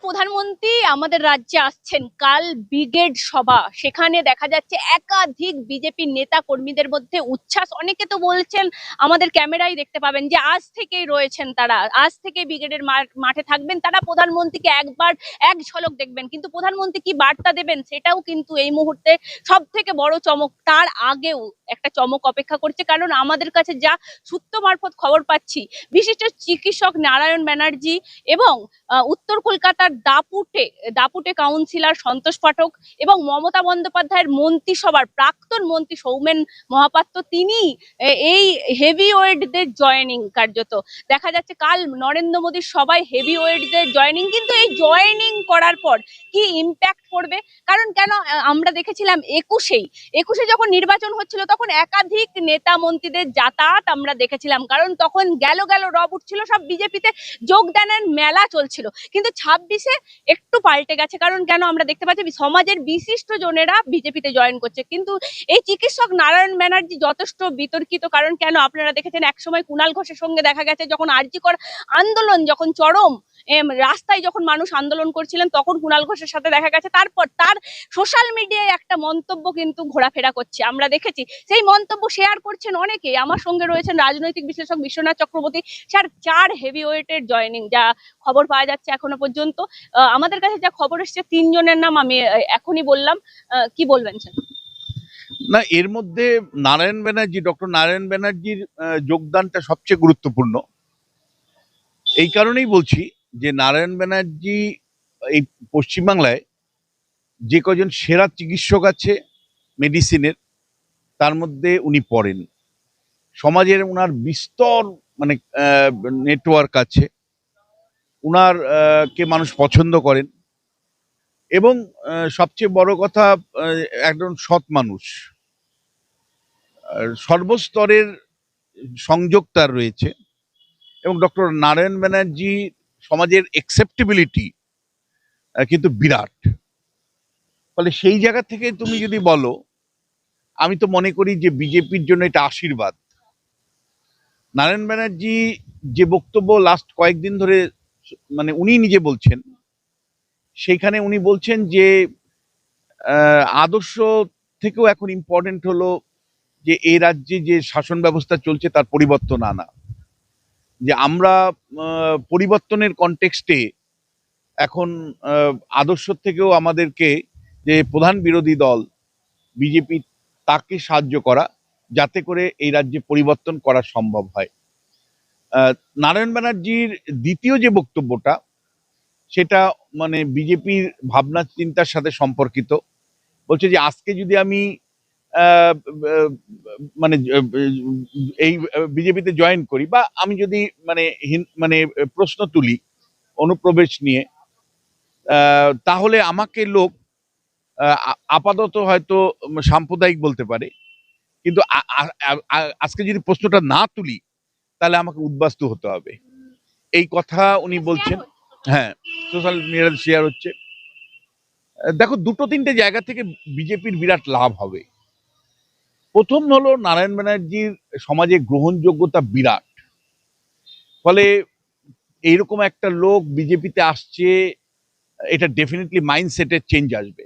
প্রধানমন্ত্রী আমাদের রাজ্যে আসছেন, কাল ব্রিগেড সভা, সেখানে দেখা যাচ্ছে একাধিক বিজেপি নেতা কর্মীদের মধ্যে উচ্ছ্বাস। অনেকে তো বলছেন, আমাদের ক্যামেরায় দেখতে পাবেন যে আজ থেকেই রয়েছেন তারা, আজ থেকে ব্রিগেডের মাঠে থাকবেন তারা, প্রধানমন্ত্রীকে একবার এক ঝলক দেখবেন। কিন্তু প্রধানমন্ত্রী কি বার্তা দেবেন সেটাও কিন্তু এই মুহূর্তে সব থেকে বড় চমক। তার আগেও একটা চমক অপেক্ষা করছে, কারণ আমাদের কাছে যা সূত্র মারফত খবর পাচ্ছি, বিশিষ্ট চিকিৎসক নারায়ণ ব্যানার্জি এবং উত্তর কলকাতার দাপুটে কাউন্সিলর সন্তোষ পাঠক এবং মমতা বন্দ্যোপাধ্যায়ের মন্ত্রিসভার প্রাক্তন মন্ত্রী সৌমেন মহাপাত্র, তিনি এই হেভি ওয়েটদের জয়েনিং কার্যত দেখা যাচ্ছে। কাল নরেন্দ্র মোদীর সবাই হেভি ওয়েটদের জয়েনিং, কিন্তু এই জয়েনিং করার পর কি ইম্প্যাক্ট পড়বে? কারণ কেন আমরা দেখেছিলাম একুশে যখন নির্বাচন হচ্ছিল তখন একাধিক নেতা মন্ত্রীদের যাতায়াত আমরা দেখেছিলাম, কারণ তখন গেল রব উঠছিল, সব বিজেপিতে যোগদানের মেলা চলছিল। কিন্তু 26-এ একটু পাল্টে গেছে, কারণ কেন আমরা দেখতে পাচ্ছি সমাজের বিশিষ্ট জনেরা বিজেপিতে জয়েন করছে। কিন্তু এই চিকিৎসক নারায়ণ ব্যানার্জি যথেষ্ট বিতর্কিত, কারণ কেন আপনারা দেখেছেন একসময় কুণাল ঘোষের সঙ্গে দেখা গেছে যখন আরজিকর আন্দোলন, যখন চরম রাস্তায় যখন মানুষ আন্দোলন করছিলেন তখন কুণাল ঘোষের সাথে দেখা গেছে। তারপর তার সোশ্যাল মিডিয়ায় একটা মন্তব্য কিন্তু ঘোরাফেরা করছে, আমরা দেখেছি সেই মন্তব্য শেয়ার করছেন অনেকে। আমার সঙ্গে রয়েছেন রাজনৈতিক বিশ্লেষক বিশ্বনাথ চক্রবর্তী। 4 হেভি ওয়েটের জয়েনিং যা খবর পাওয়া যাচ্ছে এখনো পর্যন্ত। আমাদের কাছে যা খবর এসেছে 3 জনের নাম আমি এখনই বললাম, কি বলবেন স্যার? না, এর মধ্যে ডক্টর নারায়ণ ব্যানার্জির যোগদানটা সবচেয়ে গুরুত্বপূর্ণ। এই কারণেই বলছি যে নারায়ণ ব্যানার্জি এই পশ্চিমবাংলায় যে কজন সেরা চিকিৎসক আছে মেডিসিনের, তার মধ্যে উনি পড়েন। সমাজের উনার বিস্তর মানে নেটওয়ার্ক আছে, উনার কে মানুষ পছন্দ করেন, এবং সবচেয়ে বড় কথা একজন সৎ মানুষ। সর্বস্তরের সংযোগ তার রয়েছে, এবং ডক্টর নারায়ণ ব্যানার্জি সমাজের অ্যাকসেপ্টেবিলিটি কিন্তু বিরাট। ফলে সেই জায়গা থেকে তুমি যদি বলো, আমি তো মনে করি যে বিজেপির জন্য এটা আশীর্বাদ। নারায়ণ ব্যানার্জি যে বক্তব্য লাস্ট কয়েকদিন ধরে মানে উনি নিজে বলছেন, সেইখানে উনি বলছেন যে আদর্শ থেকেও এখন ইম্পর্টেন্ট হলো যে এই রাজ্যে যে শাসন ব্যবস্থা চলছে তার পরিবর্তন আনা। যে আমরা পরিবর্তনের কনটেক্সটে এখন আদর্শ থেকেও আমাদেরকে যে প্রধান বিরোধী দল বিজেপি, তাকে সাহায্য করা, যাতে করে এই রাজ্যে পরিবর্তন করা সম্ভব হয়। নারায়ণ ব্যানার্জির দ্বিতীয় যে বক্তব্যটা, সেটা মানে বিজেপির ভাবনা চিন্তার সাথে সম্পর্কিত। বলছে যে আজকে যদি আমি মানে এই বিজেপিতে জয়েন করি, বা আমি যদি মানে প্রশ্ন তুলি অনুপ্রবেশ নিয়ে, তাহলে আমাকে লোক আপাতত হয়তো সাম্প্রদায়িক বলতে পারে, কিন্তু আজকে যদি প্রশ্নটা না তুলি তাহলে আমাকে উদ্বাস্তু হতে হবে। এই কথা উনি বলছেন। হ্যাঁ, সোশ্যাল মিডিয়াতে শেয়ার হচ্ছে। দেখো, 2-3টে জায়গা থেকে বিজেপির বিরাট লাভ হবে। প্রথম হলো নারায়ণ ব্যানার্জির সমাজে গ্রহণযোগ্যতা বিরাট। ফলে এইরকম একটা লোক বিজেপিতে আসছে, এটা ডেফিনেটলি মাইন্ডসেটের চেঞ্জ আসবে।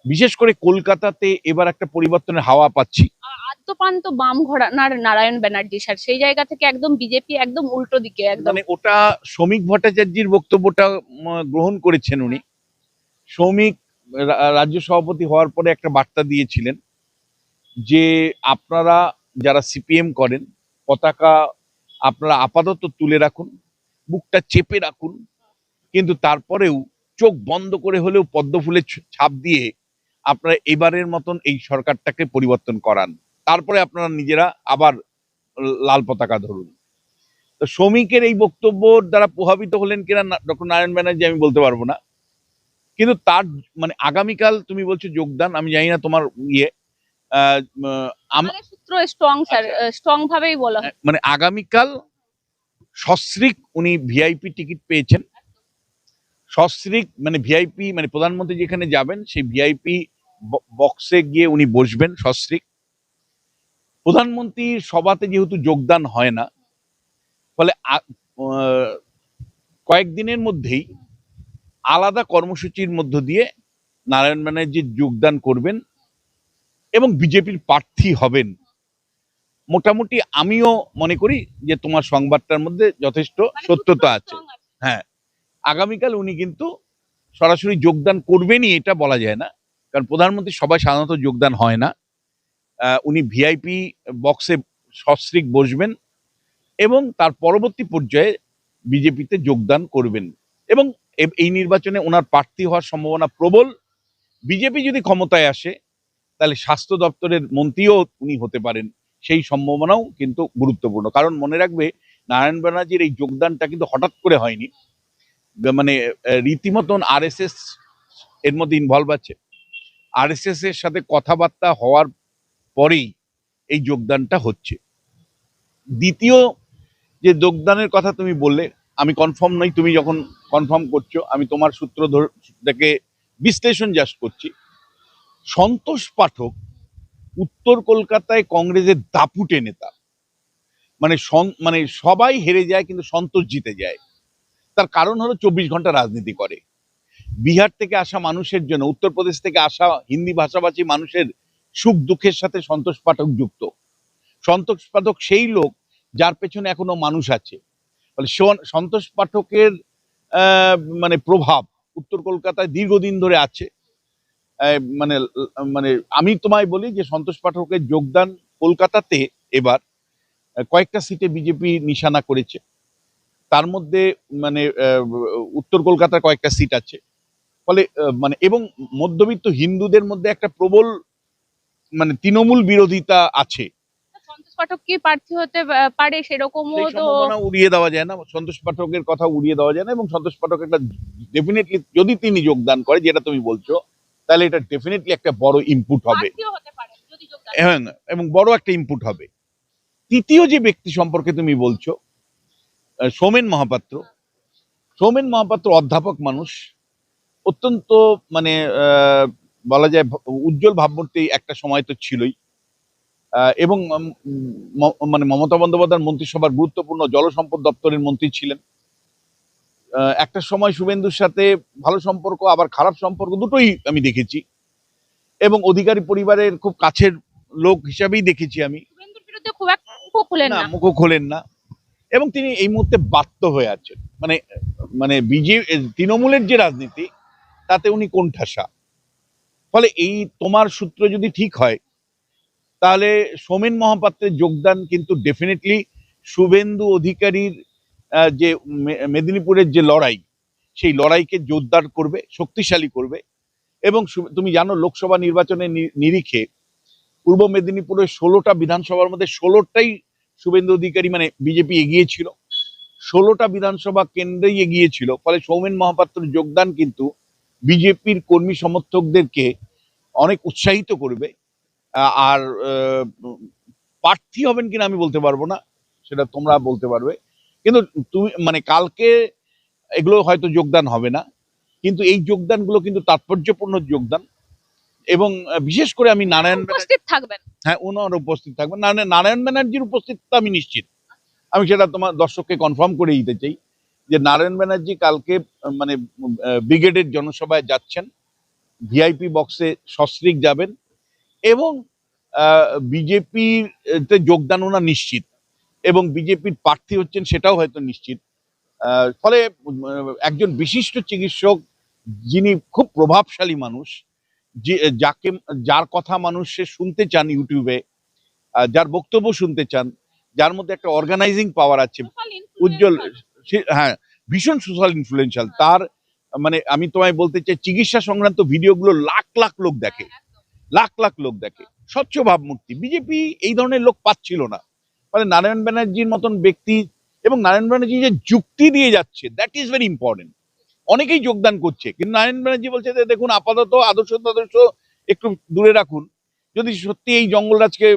বিশেষ করে কলকাতাতে এবার একটা পরিবর্তনের হাওয়া পাচ্ছি। আদ্যপান্ত বাম ঘরানার নারায়ণ ব্যানার্জি স্যার, সেই জায়গা থেকে একদম বিজেপি একদম উল্টো দিকে, একদম মানে ওটা শ্রমিক ভট্টাচার্যের বক্তব্যটা গ্রহণ করেছেন উনি। শ্রমিক রাজ্য সভাপতি হওয়ার পরে একটা বার্তা দিয়েছিলেন যে আপনারা যারা সিপিএম করেন, পতাকা আপনারা আপাতত তুলে রাখুন, বুকটা চেপে রাখুন, কিন্তু তারপরেও চোখ বন্ধ করে হলেও পদ্ম ফুলের ছাপ দিয়ে আপনারা এবারের মতন এই সরকারটাকে পরিবর্তন করান, তারপরে আপনারা নিজেরা আবার লাল পতাকা ধরুন। তো শ্রমিকের এই বক্তব্যর দ্বারা প্রভাবিত হলেন কিনা ডক্টর নারায়ণ ব্যানার্জি আমি বলতে পারবো না, কিন্তু তার মানে আগামীকাল তুমি বলছো যোগদান, আমি জানি না তোমার ইয়ে সূত্র স্ট্রং স্যার, স্ট্রং ভাবেই বলা হয়। মানে আগামীকাল সস্ত্রীক উনি ভিআইপি টিকিট পেয়েছেন। সস্ত্রীক মানে ভিআইপি মানে প্রধানমন্ত্রী যেখানে যাবেন সেই ভিআইপি বক্সে গিয়ে উনি বসবেন সস্ত্রীক। প্রধানমন্ত্রীর সভাতে যেহেতু যোগদান হয় না, ফলে কয়েকদিনের মধ্যেই আলাদা কর্মসূচির মধ্য দিয়ে নারায়ণ ব্যানার্জি যোগদান করবেন এবং বিজেপির প্রার্থী হবেন। মোটামুটি আমিও মনে করি যে তোমার সংবাদটার মধ্যে যথেষ্ট মানে সত্যতা আছে। strong আছে। হ্যাঁ, আগামীকাল উনি কিন্তু সরাসরি যোগদান করবেনই এটা বলা যায় না, কারণ প্রধানমন্ত্রী সভায় সাধারণত যোগদান হয় না। উনি ভিআইপি বক্সে সস্ত্রীক বসবেন এবং তার পরবর্তী পর্যায়ে বিজেপিতে যোগদান করবেন এবং এই নির্বাচনে ওনার প্রার্থী হওয়ার সম্ভাবনা প্রবল। বিজেপি যদি ক্ষমতায় আসে তাহলে স্বাস্থ্য দপ্তরের মন্ত্রীও উনি হতে পারেন, সেই সম্ভাবনাও কিন্তু গুরুত্বপূর্ণ। কারণ মনে রাখবে, নারায়ণ ব্যানার্জির এই যোগদানটা কিন্তু হঠাৎ করে হয়নি, মানে রীতিমতন আরএসএস এর মধ্যে ইনভলভ আছে। আরএসএস এর সাথে কথাবার্তা হওয়ার পরেই এই যোগদানটা হচ্ছে। দ্বিতীয় যে যোগদানের কথা তুমি বললে, আমি কনফার্ম নই, তুমি যখন কনফার্ম করছো আমি তোমার সূত্র থেকে বিশ্লেষণ জাস্ট করছি। সন্তোষ পাঠক উত্তর কলকাতায় কংগ্রেসের দাপুটে নেতা, মানে মানে সবাই হেরে যায় কিন্তু সন্তোষ জিতে যায়। তার কারণ হলো 24 ঘন্টা রাজনীতি করে। বিহার থেকে আসা মানুষের জন্য, উত্তরপ্রদেশ থেকে আসা হিন্দি ভাষাভাষী মানুষের সুখ দুঃখের সাথে সন্তোষ পাঠক যুক্ত। সন্তোষ পাঠক সেই লোক যার পেছনে এখনো মানুষ আছে। ফলে সন্তোষ পাঠকের মানে প্রভাব উত্তর কলকাতায় দীর্ঘদিন ধরে আছে। মানে মানে আমি তোমায় বলি যে সন্তোষ পাঠকের যোগদান কলকাতাতে এবার কয়েকটা সিটে বিজেপি নিশানা করেছে। তার মধ্যে মানে উত্তর কলকাতার কয়েকটা সিট আছে। ফলে মানে এবং মধ্যবিত্ত হিন্দুদের মধ্যে একটা প্রবল মানে তৃণমূল বিরোধিতা আছে। সন্তোষ পাঠক কি প্রার্থী হতে পারে সেরকমও সেই তো সম্ভাবনা উড়িয়ে দেওয়া যায় না, সন্তোষ পাঠকের কথা উড়িয়ে দেওয়া যায় না। এবং সন্তোষ পাঠক একটা ডেফিনেটলি, যদি তিনি যোগদান করে যেটা তুমি বলছো, তাহলে এটা ডেফিনেটলি একটা বড় ইনপুট হবে। প্রার্থীও হতে পারে যদি যোগদান এবং বড় একটা ইনপুট হবে। তৃতীয় যে ব্যক্তি সম্পর্কে তুমি বলছো, সৌমেন মহাপাত্র। সৌমেন মহাপাত্র অধ্যাপক মানুষ, অত্যন্ত মানে বলা যায় উজ্জ্বল ভাবমূর্তি একটা সময় তো ছিলই। এবং মানে মমতা বন্দ্যোপাধ্যায়ের মন্ত্রিসভার গুরুত্বপূর্ণ জলসম্পদ দপ্তরের মন্ত্রী ছিলেন। একটা সময় শুভেন্দুর সাথে ভালো সম্পর্ক আবার খারাপ সম্পর্ক দুটোই আমি দেখেছি, এবং অধিকারী পরিবারের খুব কাছের লোক হিসাবেই দেখেছি আমি। শুভেন্দুর বিরুদ্ধে খুব একটা মুখও খুলেন না, না। মুখও খোলেন না, এবং তিনি এই মুহূর্তে বাধ্য হয়ে আছেন। মানে মানে তৃণমূলের যে রাজনীতি তাতে উনি কোণঠাসা। ফলে এই তোমার সূত্র যদি ঠিক হয়, তাহলে সৌমেন মহাপাত্রের যোগদান কিন্তু ডেফিনেটলি শুভেন্দু অধিকারীর যে মেদিনীপুরের যে লড়াই, সেই লড়াইকে জোরদার করবে, শক্তিশালী করবে। এবং তুমি জানো, লোকসভা নির্বাচনের নিরিখে পূর্ব মেদিনীপুরের 16টা বিধানসভার মধ্যে 16টাই শুভেন্দু অধিকারী মানে বিজেপি এগিয়েছিল, 16টা বিধানসভা কেন্দ্রেই এগিয়েছিল। ফলে সৌমেন মহাপাত্রের যোগদান কিন্তু বিজেপির কর্মী সমর্থকদেরকে অনেক উৎসাহিত করবে। আর প্রার্থী হবেন কিনা আমি বলতে পারবো না, সেটা তোমরা বলতে পারবে। কিন্তু তুমি মানে কালকে এগুলো হয়তো যোগদান হবে না, কিন্তু এই যোগদানগুলো কিন্তু তাৎপর্যপূর্ণ যোগদান। এবং বিশেষ করে আমি নারায়ণ উপস্থিত থাকবেন। হ্যাঁ, ওনার উপস্থিত থাকবেন। নারায়ণ ব্যানার্জির উপস্থিত আমি নিশ্চিত। আমি সেটা তোমার দর্শককে কনফার্ম করে দিতে চাই যে নারায়ণ ব্যানার্জি কালকে মানে ব্রিগেডের জনসভায় যাচ্ছেন, ভিআইপি বক্সে সস্ত্রীক যাবেন এবং বিজেপির যোগদান ওনার নিশ্চিত, এবং বিজেপির প্রার্থী হচ্ছেন সেটাও হয়তো নিশ্চিত। ফলে একজন বিশিষ্ট চিকিৎসক, যিনি খুব প্রভাবশালী মানুষ, যার কথা মানুষে শুনতে চান ইউটিউবে, যার বক্তব্য শুনতে চান, যার মধ্যে একটা অর্গানাইজিং পাওয়ার আছে, উজ্জ্বল, হ্যাঁ, ভীষণ সোশ্যাল ইনফ্লুয়েন্সিয়াল। তার মানে আমি তোমায় বলতে চাই, চিকিৎসা সংক্রান্ত ভিডিওগুলো লাখ লাখ লোক দেখে, লাখ লাখ লোক দেখে। স্বচ্ছ ভাবমূর্তি, বিজেপি এই ধরনের লোক পাচ্ছিল না। ফলে নারায়ণ ব্যানার্জির মতন ব্যক্তি, এবং নারায়ণ ব্যানার্জি যে যুক্তি দিয়ে যাচ্ছে, দ্যাট ইজ ভেরি ইম্পর্টেন্ট। অনেকেই যোগদান করছে, কিন্তু নারায়ণ ব্যানার্জি বলছে যে দেখুন, আপাতত আদর্শ একটু দূরে রাখুন। যদি সত্যি এই জঙ্গলরাজকে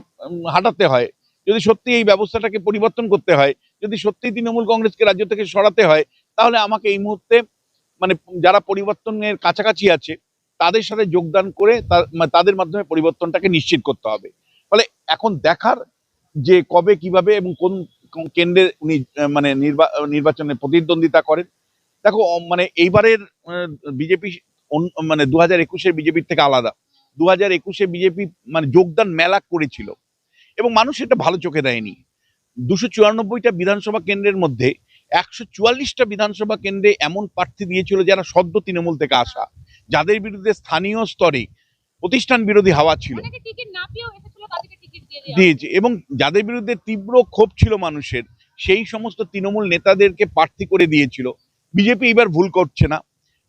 হাঁটাতে হয়, যদি সত্যি এই ব্যবস্থাটাকে পরিবর্তন করতে হয়, যদি সত্যি তৃণমূল কংগ্রেসকে রাজ্য থেকে সরাতে হয়, তাহলে আমাকে এই মুহূর্তে মানে যারা পরিবর্তনের কাছাকাছি আছে তাদের সাথে যোগদান করে তাদের মাধ্যমে পরিবর্তনটাকে নিশ্চিত করতে হবে। ফলে এখন দেখার যে কবে, কিভাবে এবং কোন কেন্দ্রে উনি মানে নির্বাচনে প্রতিদ্বন্দ্বিতা করেন, দেখো মানে এইবারের বিজেপি মানে 2021-এর বিজেপির থেকে আলাদা। 2021-এ বিজেপি মানে যোগদান মেলা করেছিল এবং মানুষ এটা ভালো চোখে দেয়নি। 294টা বিধানসভা কেন্দ্রের মধ্যে 144টা বিধানসভা কেন্দ্রে এমন প্রার্থী দিয়েছিল যারা সদ্য তৃণমূল থেকে আসা, যাদের বিরুদ্ধে স্থানীয় স্তরে প্রতিষ্ঠান বিরোধী হাওয়া ছিল, অনেকে টিকিট না পেয়েও এসেছিল, তাদেরকে টিকিট দিয়ে দেওয়া দিয়েছে, এবং যাদের বিরুদ্ধে তীব্র ক্ষোভ ছিল মানুষের, সেই সমস্ত তৃণমূল নেতাদেরকে প্রার্থী করে দিয়েছিল। বিজেপি এবার ভুল করছে না।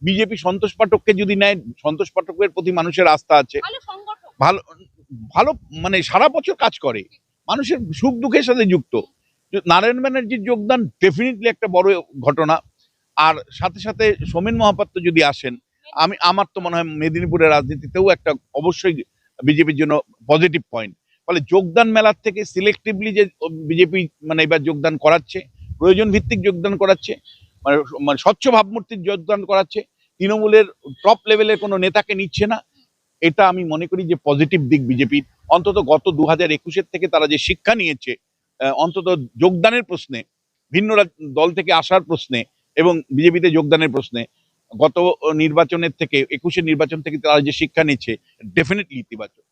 বিজেপি সন্তোষ পাঠককে যদি নেয়, সন্তোষ পাঠকের প্রতি মানুষের আস্থা আছে, ভালো সংগঠন। ভালো ভালো মানে সারা বছর কাজ করে, মানুষের সুখ দুঃখের সাথে যুক্ত। নারায়ণ ব্যানার্জির যোগদান ডেফিনেটলি একটা বড় ঘটনা। আর সাথে সাথে সোমেন মহাপাত্র যদি আসেন, আমার তো মনে হয় মেদিনীপুরের রাজনীতিতেও একটা অবশ্যই বিজেপির জন্য পজিটিভ পয়েন্ট। ফলে যোগদান মেলার থেকে সিলেক্টিভলি যে বিজেপি মানে এবার যোগদান করাচ্ছে, প্রয়োজন ভিত্তিক যোগদান করাচ্ছে, মানে মানে স্বচ্ছ ভাবমূর্তির যোগদান করাচ্ছে, তৃণমূলের টপ লেভেলের কোনো নেতাকে নিচ্ছে না, এটা আমি মনে করি যে পজিটিভ দিক বিজেপির। অন্তত গত 2021-এর থেকে তারা যে শিক্ষা নিয়েছে, অন্তত যোগদানের প্রশ্নে, ভিন্ন দল থেকে আসার প্রশ্নে এবং বিজেপিতে যোগদানের প্রশ্নে, গত নির্বাচনের থেকে 21-এর নির্বাচন থেকে তারা যে শিক্ষা নিচ্ছে, ডেফিনেটলি ইতিবাচক।